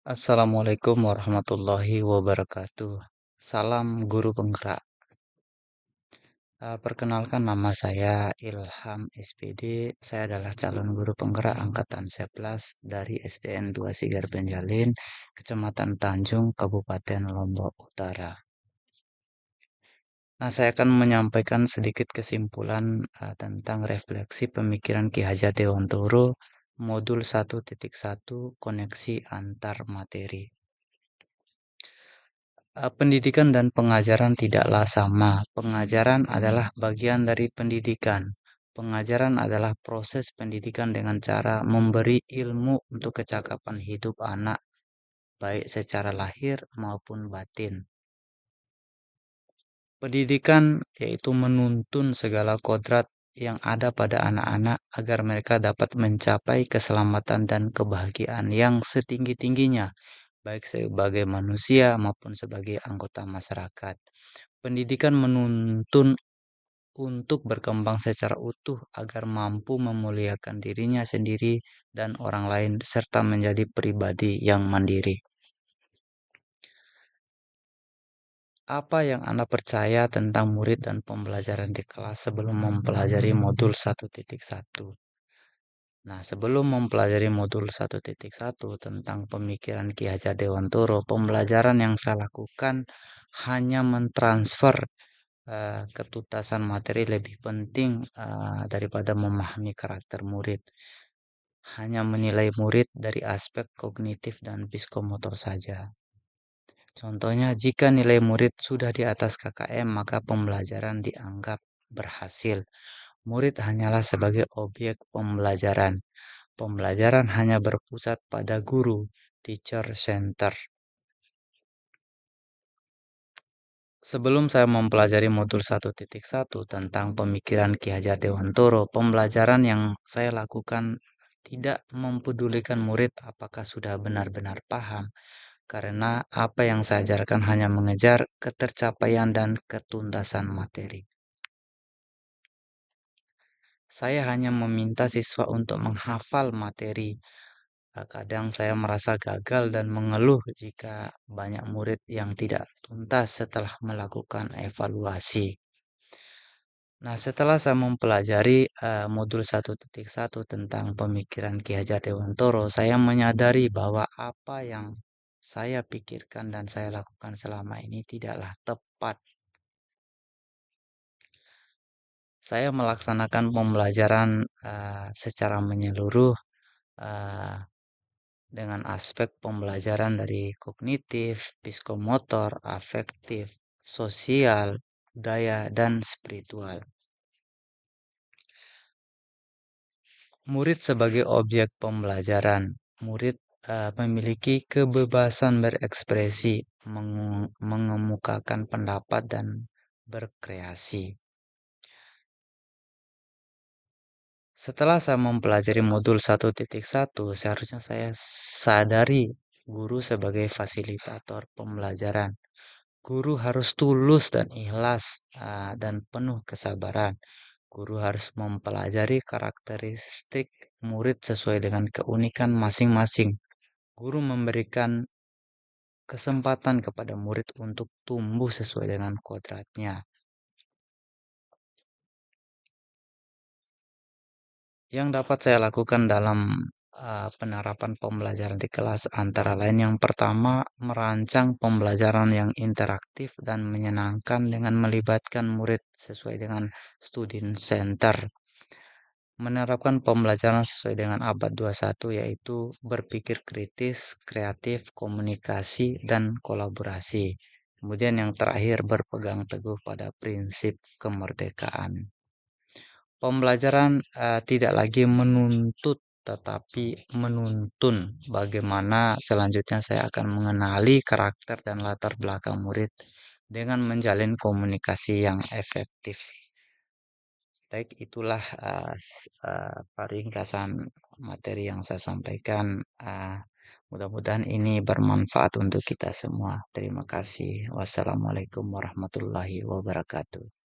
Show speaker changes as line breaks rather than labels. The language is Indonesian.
Assalamualaikum warahmatullahi wabarakatuh. Salam guru penggerak. Perkenalkan nama saya Ilham SPD. Saya adalah calon guru penggerak angkatan 11 dari SDN 2 Sigar Penjalin, Kecamatan Tanjung, Kabupaten Lombok Utara. Nah, saya akan menyampaikan sedikit kesimpulan tentang refleksi pemikiran Ki Hajar Dewantoro, modul 1.1 koneksi antar materi. Pendidikan dan pengajaran tidaklah sama. Pengajaran adalah bagian dari pendidikan. Pengajaran adalah proses pendidikan dengan cara memberi ilmu untuk kecakapan hidup anak, baik secara lahir maupun batin. Pendidikan yaitu menuntun segala kodrat yang ada pada anak-anak agar mereka dapat mencapai keselamatan dan kebahagiaan yang setinggi-tingginya, baik sebagai manusia maupun sebagai anggota masyarakat. Pendidikan menuntun untuk berkembang secara utuh agar mampu memuliakan dirinya sendiri dan orang lain serta menjadi pribadi yang mandiri. Apa yang Anda percaya tentang murid dan pembelajaran di kelas sebelum mempelajari modul 1.1? Nah, sebelum mempelajari modul 1.1 tentang pemikiran Ki Hajar Dewantoro, pembelajaran yang saya lakukan hanya mentransfer ketuntasan materi lebih penting daripada memahami karakter murid. Hanya menilai murid dari aspek kognitif dan psikomotor saja. Contohnya, jika nilai murid sudah di atas KKM, maka pembelajaran dianggap berhasil. Murid hanyalah sebagai objek pembelajaran. Pembelajaran hanya berpusat pada guru, teacher center. Sebelum saya mempelajari modul 1.1 tentang pemikiran Ki Hajar Dewantoro, pembelajaran yang saya lakukan tidak mempedulikan murid apakah sudah benar-benar paham, karena apa yang saya ajarkan hanya mengejar ketercapaian dan ketuntasan materi. Saya hanya meminta siswa untuk menghafal materi. Kadang saya merasa gagal dan mengeluh jika banyak murid yang tidak tuntas setelah melakukan evaluasi. Nah, setelah saya mempelajari modul 1.1 tentang pemikiran Ki Hajar Dewantoro, saya menyadari bahwa apa yang saya pikirkan dan saya lakukan selama ini tidaklah tepat. Saya melaksanakan pembelajaran secara menyeluruh uh, dengan aspek pembelajaran dari kognitif, psikomotor, afektif, sosial, budaya, dan spiritual. Murid sebagai objek pembelajaran. Murid memiliki kebebasan berekspresi, mengemukakan pendapat, dan berkreasi. Setelah saya mempelajari modul 1.1, seharusnya saya sadari guru sebagai fasilitator pembelajaran. Guru harus tulus dan ikhlas dan penuh kesabaran. Guru harus mempelajari karakteristik murid sesuai dengan keunikan masing-masing. Guru memberikan kesempatan kepada murid untuk tumbuh sesuai dengan kodratnya. Yang dapat saya lakukan dalam penerapan pembelajaran di kelas antara lain yang pertama, merancang pembelajaran yang interaktif dan menyenangkan dengan melibatkan murid sesuai dengan student center. Menerapkan pembelajaran sesuai dengan abad 21 yaitu berpikir kritis, kreatif, komunikasi, dan kolaborasi. Kemudian yang terakhir berpegang teguh pada prinsip kemerdekaan. Pembelajaran tidak lagi menuntut tetapi menuntun bagaimana selanjutnya saya akan mengenali karakter dan latar belakang murid dengan menjalin komunikasi yang efektif. Baik, itulah ringkasan materi yang saya sampaikan. Mudah-mudahan ini bermanfaat untuk kita semua. Terima kasih. Wassalamualaikum warahmatullahi wabarakatuh.